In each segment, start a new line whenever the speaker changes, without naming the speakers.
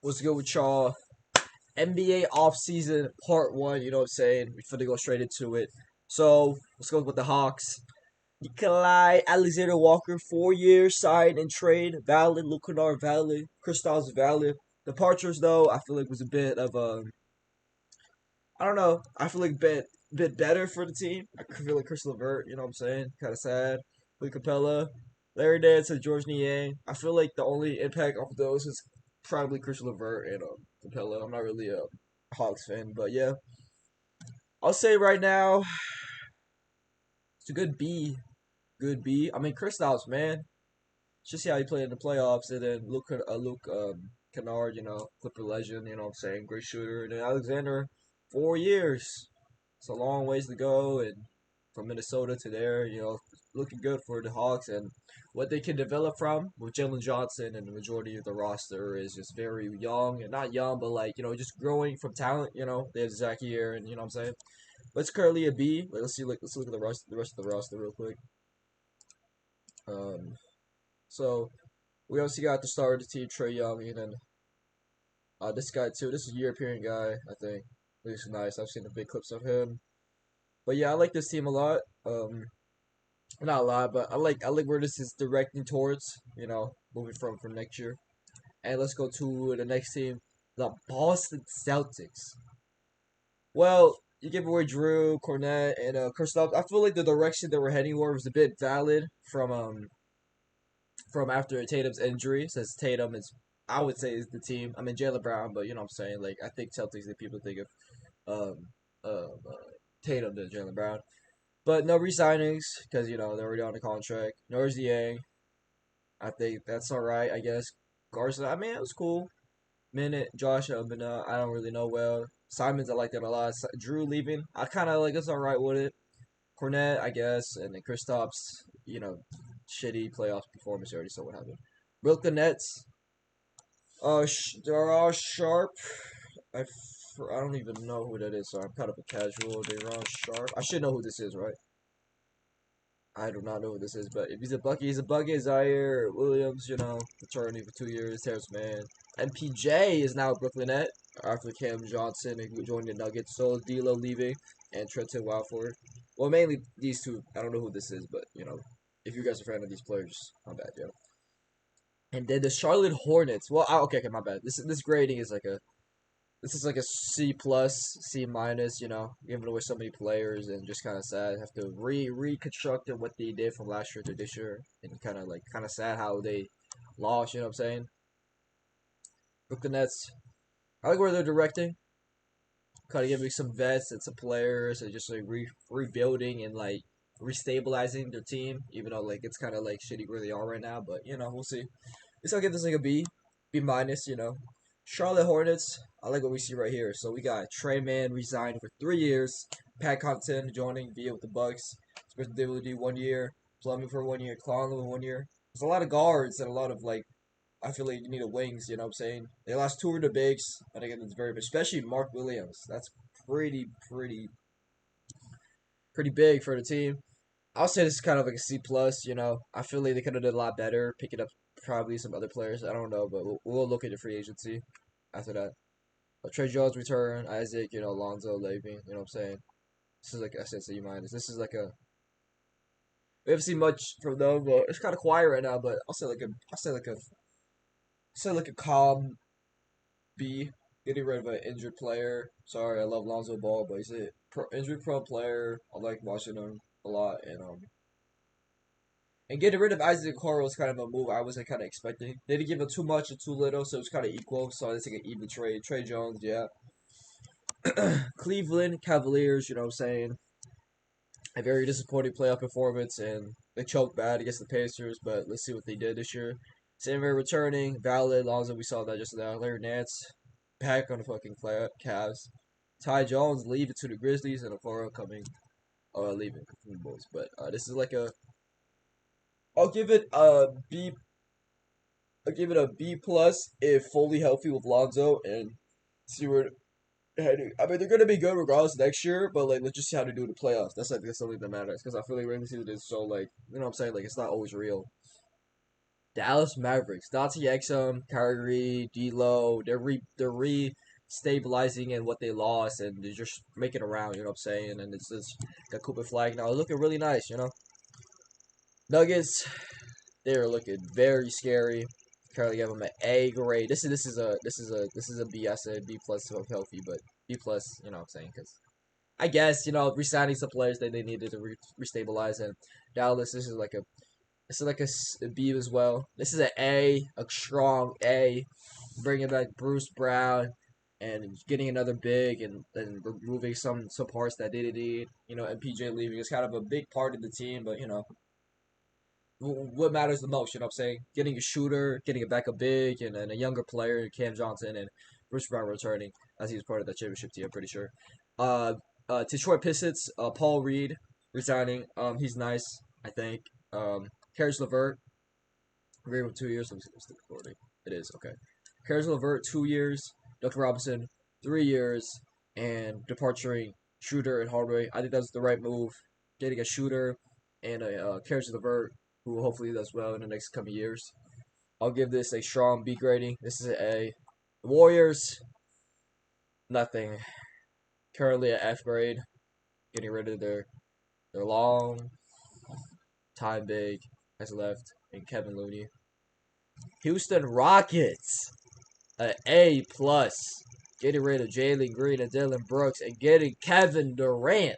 What's good with y'all? NBA offseason part one, you know what I'm saying? We're finna go straight into it. So, let's go with the Hawks. Nikolai Alexander Walker, 4 years, sign and trade, valid. Luke Kennard, valid. Kristaps, valid. Departures, though, I feel like was a bit of a, I don't know, I feel like bit better for the team. I feel like Chris LeVert, you know what I'm saying? Kind of sad. Lee Capella, Larry Nance, and George Niang. I feel like the only impact of those is probably Chris LeVert and Capella. I'm not really a Hawks fan, but yeah, I'll say right now it's a good B. Good B. I mean, Kristaps, man. Just see how he played in the playoffs, and then Luke Kennard, Clipper legend, you know what I'm saying, great shooter, and then Alexander, 4 years. It's a long ways to go, and from Minnesota to there, looking good for the Hawks, and what they can develop from with Jalen Johnson, and the majority of the roster is just very young, and not young, but like just growing from talent. They have Zach here, and you know what I'm saying. But it's currently a B. Let's look at the rest of the roster real quick. Um, so we also got the star of the team, Trey Young, and then this guy too. This is a European guy, I think. Looks nice. I've seen the big clips of him. But yeah, I like this team a lot. Not a lot, but I like where this is directing towards. Moving from next year. And let's go to the next team, the Boston Celtics. Well, you give away Drew, Cornette, and Kristaps. I feel like the direction that we're heading toward was a bit valid from after Tatum's injury, since Tatum is, I would say, is the team. I mean Jaylen Brown, but you know what I'm saying. Like I think Celtics, that people think of Tatum than Jaylen Brown. But no resignings because they're already on the contract. Norris Yang, I think that's all right. I guess Garza. I mean it was cool. Minute Josh Albina, I don't really know well. Simons, I like that a lot. Drew leaving, I kind of like it's all right with it. Cornette, I guess, and then Kristaps, shitty playoff performance already. So what happened? Brooklyn Nets. They're all sharp. I don't even know who that is, so I'm kind of a casual. They're all sharp. I should know who this is, right? I do not know who this is, but if he's a Bucky, he's a Bucky. Zaire Williams, attorney for 2 years. Terrence Mann. MPJ is now Brooklyn Net after Cam Johnson and joined the Nuggets. So D'Lo leaving and Trenton Walford. Well, mainly these two. I don't know who this is, but if you guys are a fan of these players, my bad, And then the Charlotte Hornets. Well, okay, my bad. This grading is like a C plus, C minus. Giving away so many players and just kind of sad. Have to reconstruct what they did from last year to this year, and kind of sad how they lost. You know what I'm saying? Brooklyn Nets. I like where they're directing. Kind of giving some vets and some players, and just like rebuilding and like restabilizing their team. Even though like it's kind of like shitty where they are right now, but we'll see. I'll give this like a B, B minus. Charlotte Hornets. I like what we see right here. So we got Trey Mann resigned for 3 years. Pat Compton joining via with the Bucks. Responsibility 1 year. Plumbing for 1 year. Conley 1 year. There's a lot of guards and a lot of like. I feel like you need a wings. You know what I'm saying? They lost two of the bigs. I think it's very, especially Mark Williams. That's pretty big for the team. I'll say this is kind of like a C plus. I feel like they could have done a lot better, picking up probably some other players. I don't know, but we'll look at the free agency after that. Trey Jones return, Isaac, Alonzo Leaving. You know what I'm saying? This is like a C minus. This is like a we haven't seen much from them, but it's kind of quiet right now. But I'll say like a calm B. Getting rid of an injured player. Sorry, I love Lonzo Ball, but he's an injury prone player. I like watching him a lot, and getting rid of Isaac Okoro was kind of a move I wasn't kind of expecting. They didn't give him too much or too little, so it was kind of equal. So it's like an even trade. Trey Jones, yeah. Cleveland Cavaliers, you know what I'm saying? A very disappointing playoff performance, and they choked bad against the Pacers, but let's see what they did this year. Denver returning, valid, Lonzo, we saw that just now. Larry Nance, back on the fucking Cavs. Ty Jones leaving to the Grizzlies, and Okoro coming, leaving from the Bulls. But this is like I'll give it a B. I'll give it a B plus if fully healthy with Lonzo and see where heading. I mean, they're gonna be good regardless next year, but like let's just see how they do in the playoffs. That's something that matters because I feel like regular season is so like what I'm saying, like it's not always real. Dallas Mavericks. Dante Exum, Kyrie, D'Lo. They're stabilizing in what they lost, and they're just making around. You know what I'm saying? And it's got Cooper Flag now, looking really nice. You know, Nuggets. They're looking very scary. Currently give them an A grade. This is a B. I said B plus if I'm healthy, but B plus. You know what I'm saying? Because I guess resigning some players that they needed to restabilize, and Dallas. This is like a B as well. This is an A, a strong A. Bringing back Bruce Brown and getting another big and removing some parts that they didn't need. And PJ leaving is kind of a big part of the team, but what matters the most, you know what I'm saying? Getting a shooter, getting a backup big, and a younger player, Cam Johnson, and Bruce Brown returning as he was part of that championship team, I'm pretty sure. Uh, Detroit Pistons, Paul Reed resigning. He's nice, I think. Caris LeVert, agreed with 2 years. Let me see what's the recording. It is, okay. Caris LeVert, 2 years. Duncan Robinson, 3 years. And departuring Shooter and Hardaway. I think that's the right move. Getting a shooter and a Caris LeVert, who hopefully does well in the next coming years. I'll give this a strong B grading. This is an A. The Warriors, nothing. Currently at F grade. Getting rid of their long time big has left and Kevin Looney. Houston Rockets, an A plus. Getting rid of Jalen Green and Dylan Brooks and getting Kevin Durant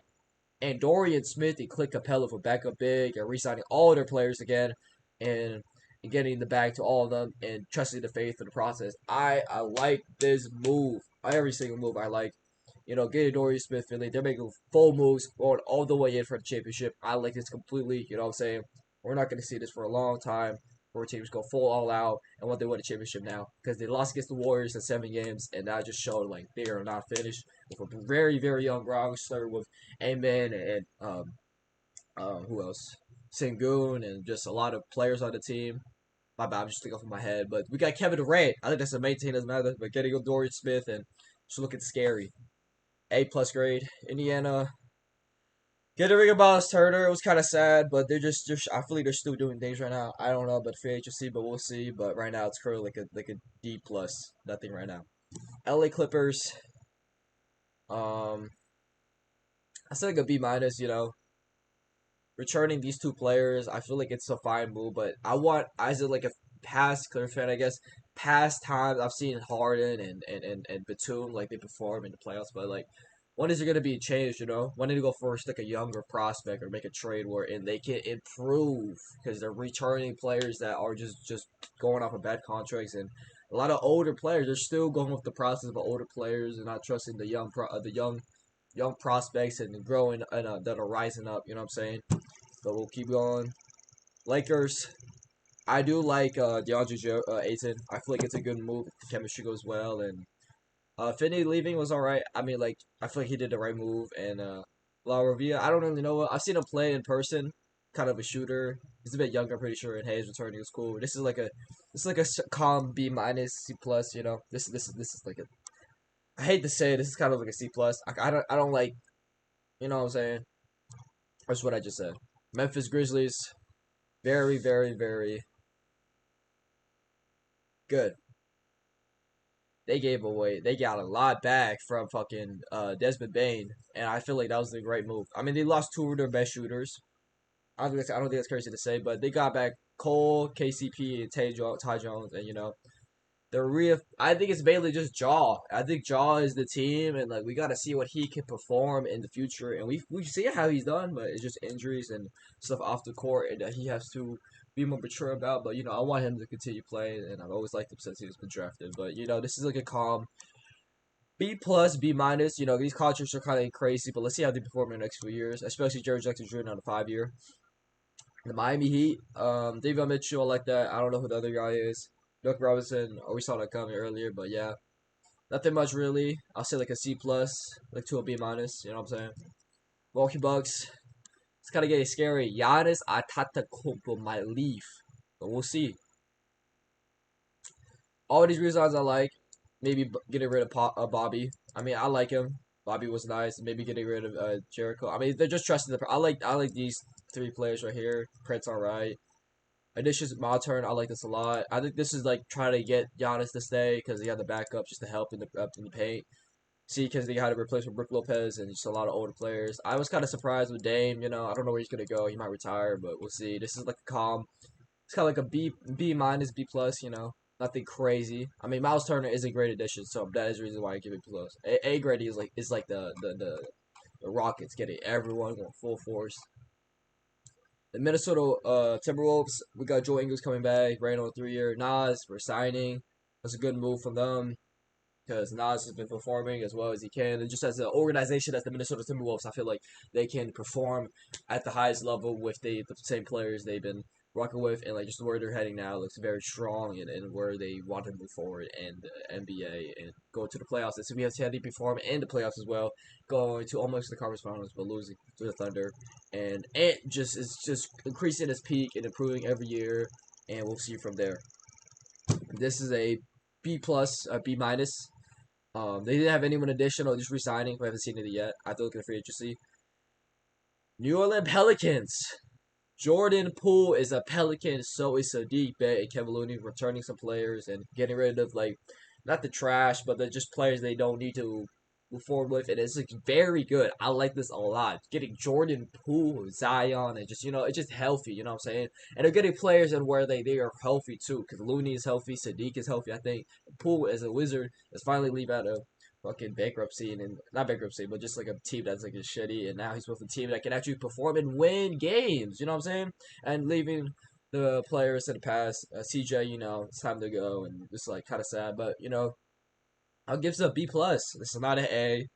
and Dorian Smith and Clint Capella for backup big and re-signing all their players again and getting the bag to all of them and trusting the faith in the process. I like this move. Every single move I like. Getting Dorian Smith, Finley, they're making full moves, going all the way in for the championship. I like this completely. You know what I'm saying? We're not going to see this for a long time where teams go full all out and want they win a championship now because they lost against the Warriors in 7 games and that just showed like they are not finished with a very very young roster with Amen and who else? Sengun and just a lot of players on the team. My bad, I'm just thinking off of my head. But we got Kevin Durant. I think that's a maintain doesn't matter. But getting a Dorian Smith and just looking scary. A plus grade. Indiana. Getting rid of Miles Turner. It was kind of sad, but they're just I feel like they're still doing things right now. I don't know about free agency, but we'll see. But right now it's currently like a D plus. Nothing right now. LA Clippers. Um, I said like a B minus. Returning these two players, I feel like it's a fine move, but I want as like a past Clippers fan, I guess. Past times I've seen Harden and Batum like they perform in the playoffs, but like when is it gonna be changed? When did it go first like a younger prospect or make a trade where and they can improve because they're returning players that are just going off of bad contracts and a lot of older players. They're still going with the process of older players and not trusting the young prospects and growing and that are rising up. You know what I'm saying? But we'll keep going. Lakers. I do like DeAndre Ayton. I feel like it's a good move. The chemistry goes well, and Finney leaving was all right. I mean, like I feel like he did the right move. And La Rovia, I don't really know. I've seen him play in person. Kind of a shooter. He's a bit younger, I'm pretty sure. And Hayes returning is cool. This is like a calm B minus C plus. This is like a. I hate to say it, this is kind of like a C plus. I don't like. You know what I'm saying? That's what I just said. Memphis Grizzlies. Very, very, very good. They got a lot back from fucking Desmond Bain, and I feel like that was a great move. I mean, they lost two of their best shooters. I don't think that's crazy to say, but they got back Cole, KCP, and Ty Jones, and I think it's mainly just Jaw. I think Jaw is the team, and like we got to see what he can perform in the future. And we see how he's done, but it's just injuries and stuff off the court, and that he has to be more mature about. But I want him to continue playing, and I've always liked him since he was been drafted. But this is like a calm B plus, B minus. These contracts are kind of crazy, but let's see how they perform in the next few years, especially Jared Jackson Jr. on a 5 year. The Miami Heat, David Mitchell, I like that. I don't know who the other guy is. Doug Robinson, we saw that coming earlier, but yeah, nothing much really. I'll say like a C plus, like to a B minus. You know what I'm saying? Milwaukee Bucks. It's kind of getting scary. Giannis Antetokounmpo might leave, but we'll see. All these reasons I like. Maybe getting rid of Bobby. I mean, I like him. Bobby was nice. Maybe getting rid of Jericho. I mean, they're just trusting the. I like these three players right here. Prince, all right. Additions, my turn. I like this a lot. I think this is like trying to get Giannis to stay because he had the backup just to help in the up in the paint. See, because they had to replace with Brook Lopez and just a lot of older players. I was kind of surprised with Dame. I don't know where he's gonna go. He might retire, but we'll see. This is like a calm. It's kind of like a B minus, B plus. Nothing crazy. I mean, Miles Turner is a great addition, so that is the reason why I give it plus. A grade is like the Rockets getting everyone going full force. The Minnesota Timberwolves, we got Joe Ingles coming back, right on a 3 year. Nas, we're signing. That's a good move from them because Nas has been performing as well as he can. And just as an organization, as the Minnesota Timberwolves, I feel like they can perform at the highest level with the same players they've been rocking with. And like just where they're heading now looks very strong and where they want to move forward in the NBA and go to the playoffs. And so we have Teddy perform in the playoffs as well, going to almost the conference finals, but losing to the Thunder. And Ant just is just increasing his peak and improving every year. And we'll see from there. This is a B plus, a B minus. They didn't have anyone additional, just resigning. We haven't seen it yet. I have to look at the free agency. New Orleans Pelicans. Jordan Poole is a Pelican, so is Sadiq Bey and Kevin Looney, returning some players and getting rid of like not the trash, but the just players they don't need to move forward with. And it's like very good. I like this a lot. Getting Jordan Poole, Zion, and just it's just healthy. You know what I'm saying? And they're getting players and where they are healthy too, because Looney is healthy, Sadiq is healthy. I think Poole as a Wizard is finally leave out of fucking bankruptcy and not bankruptcy, but just like a team that's like a shitty, and now he's with a team that can actually perform and win games. You know what I'm saying? And leaving the players in the past, CJ, it's time to go, and it's like kind of sad, but I'll give it a B plus. This is not an A.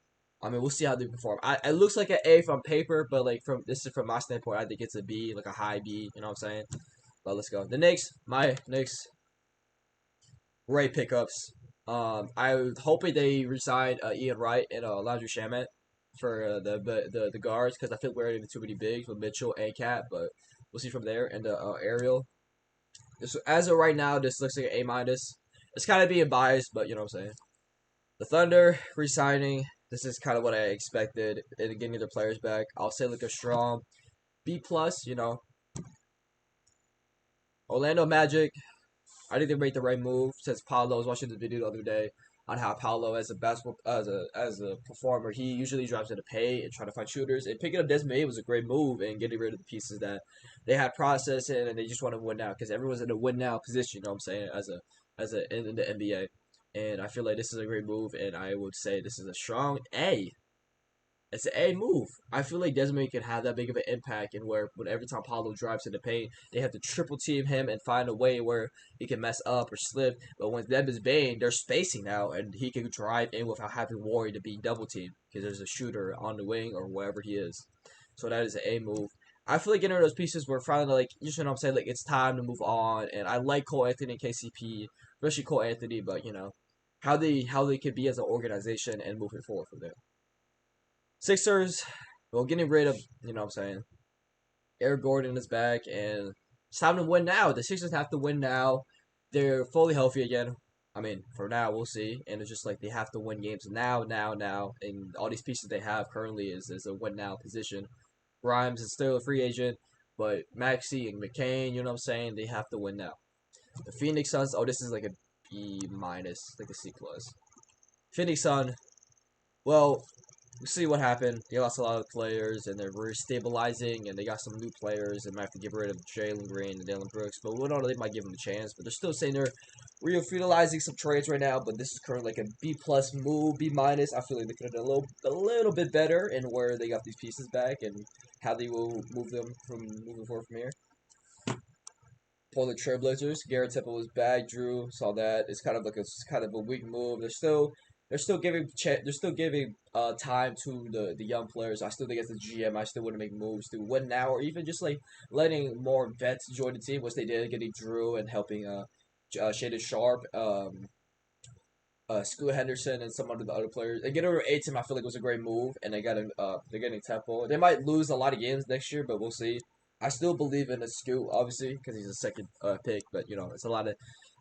I mean, we'll see how they perform. It looks like an A from paper, but like from my standpoint, I think it's a B, like a high B. You know what I'm saying? But let's go. My Knicks, great pickups. I was hoping they resign Ian Wright and Landry Shamet for the guards because I feel we're having too many bigs with Mitchell and Cat, but we'll see from there. And Ariel. As of right now, this looks like an A minus. It's kind of being biased, but you know what I'm saying. The Thunder resigning. This is kind of what I expected and getting their players back. I'll say like a strong B plus. Orlando Magic. I think they made the right move since Paolo. I was watching the video the other day on how Paolo as a basketball as a performer, he usually drives to the paint and try to find shooters. And picking up Desmond Bane was a great move and getting rid of the pieces that they had processed in and they just want to win now because everyone's in a win now position. You know what I'm saying? As a in the NBA, and I feel like this is a great move, and I would say this is a strong A. It's an A move. I feel like Desmond can have that big of an impact, and when every time Paulo drives to the paint, they have to triple team him and find a way where he can mess up or slip. But when Desmond Bane, they're spacing now, and he can drive in without having worry to be double teamed because there's a shooter on the wing or wherever he is. So that is an A move. I feel like getting rid of those pieces were finally like you know what I'm saying, like it's time to move on. And I like Cole Anthony and KCP, especially Cole Anthony, but how they could be as an organization and moving forward from there. Sixers, well, getting rid of, what I'm saying, Eric Gordon is back, and it's time to win now. The Sixers have to win now. They're fully healthy again. I mean, for now, we'll see. And it's just like they have to win games now, now, now. And all these pieces they have currently is a win now position. Grimes is still a free agent, but Maxey and McCain, you know what I'm saying, they have to win now. The Phoenix Suns, oh, this is like a B minus, like a C plus. Phoenix Sun, well, we'll see what happened. They lost a lot of players, and they're restabilizing, and they got some new players. They might have to get rid of Jalen Green and Dylan Brooks, but we don't know. They might give them a chance, but they're still saying they're reutilizing some trades right now. But this is currently like a B plus move, B minus. I feel like they could have done a little bit better in where they got these pieces back and how they will move them from moving forward from here. Portland Trailblazers. Garrett Temple was back. Drew saw that. It's kind of a weak move. They're still giving time to the young players. I still think as the GM, I still want to make moves to win now, or even just like letting more vets join the team, which they did, getting Drew and helping Shaded Sharp, Scoot Henderson, and some of the other players. And getting over A-Team, I feel like was a great move, and they're getting Temple. They might lose a lot of games next year, but we'll see. I still believe in the Scoot, obviously, because he's a second pick, but it's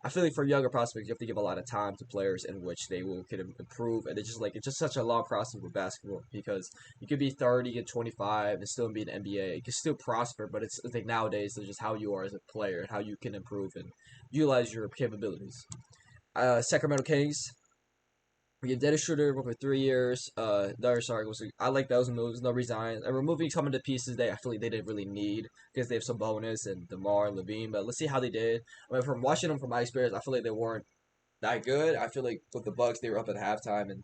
I feel like for younger prospects, you have to give a lot of time to players in which they will can improve, and it's just such a long process with basketball because you could be 30 and 25 and still be in the NBA. You can still prosper, but it's like nowadays it's just how you are as a player and how you can improve and utilize your capabilities. Sacramento Kings. We get Dennis Schroeder for 3 years. Darius Sark I like those moves. No resign. And removing some of the pieces I feel like they didn't really need because they have some bonus and DeMar and Levine. But let's see how they did. I mean, from watching them from my experience, I feel like they weren't that good. I feel like with the Bucks, they were up at halftime and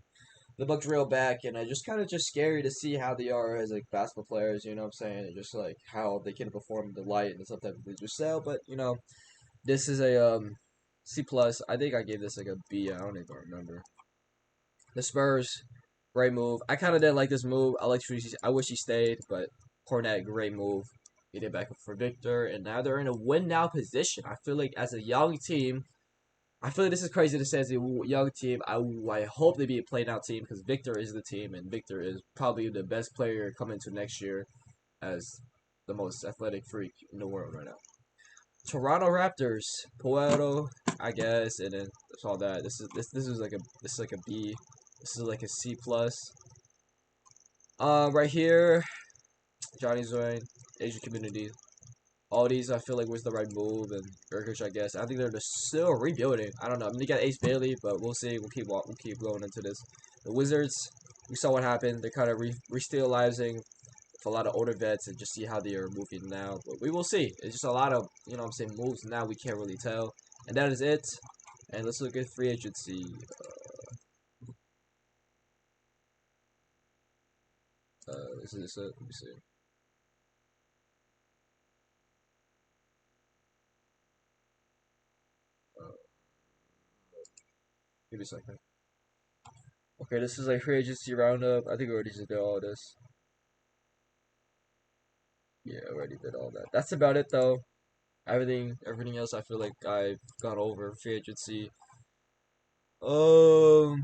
the Bucks reeled back, and I just kind of just scary to see how they are as like basketball players. You know what I'm saying? And just like how they can perform in the light and sometimes they just sell. But this is a C plus. I think I gave this like a B. I don't even remember. The Spurs, great move. I kind of didn't like this move. I wish he stayed, but Cornette, great move. He did back up for Victor, and now they're in a win now position. I feel like as a young team, I feel like this is crazy to say as a young team. I hope they be a play now team because Victor is the team, and Victor is probably the best player coming to next year as the most athletic freak in the world right now. Toronto Raptors, Puerto, I guess, and then that's all that. This is like a B. This is like a C plus. Right here, Johnny Zoin, Asian community. All these I feel like was the right move, and Urkic, I guess. I think they're just still rebuilding. I don't know. I mean, they got Ace Bailey, but we'll see. We'll keep going into this. The Wizards, we saw what happened. They're kind of restabilizing with a lot of older vets and just see how they are moving now. But we will see. It's just a lot of what I'm saying, moves now we can't really tell. And that is it. And let's look at free agency. This is it. Let me see. Uh, Give me a second. Okay, this is like free agency roundup. I think we already did all this. Yeah, I already did all that. That's about it though. Everything else I feel like I've gone over free agency. Um,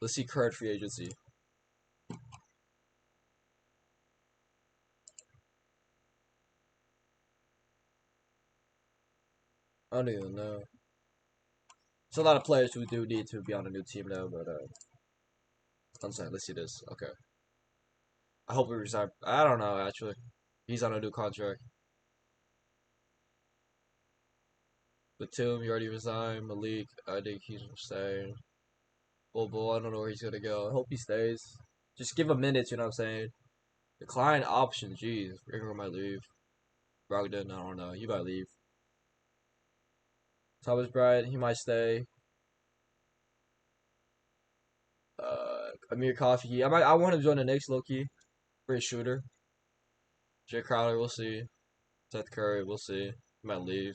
let's see current free agency. I don't even know. There's a lot of players who do need to be on a new team now, but I'm sorry. Let's see this. Okay. I hope he resign. I don't know actually. He's on a new contract. Batum, he already resigned. Malik, I think he's staying. Bobo, I don't know where he's gonna go. I hope he stays. Just give him minutes, you know what I'm saying? Decline option, jeez. Ingram might leave. Brogdon, I don't know. He might leave. Thomas Bryant, he might stay. Amir Coffee, I want him to join the Knicks, low key. Great shooter. Jay Crowder, we'll see. Seth Curry, we'll see. He might leave.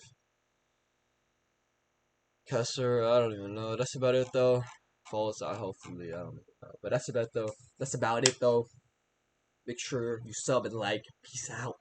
Kessler, I don't even know. That's about it though. Falls out, hopefully. I don't know. But that's about it though. That's about it though. Make sure you sub and like. Peace out.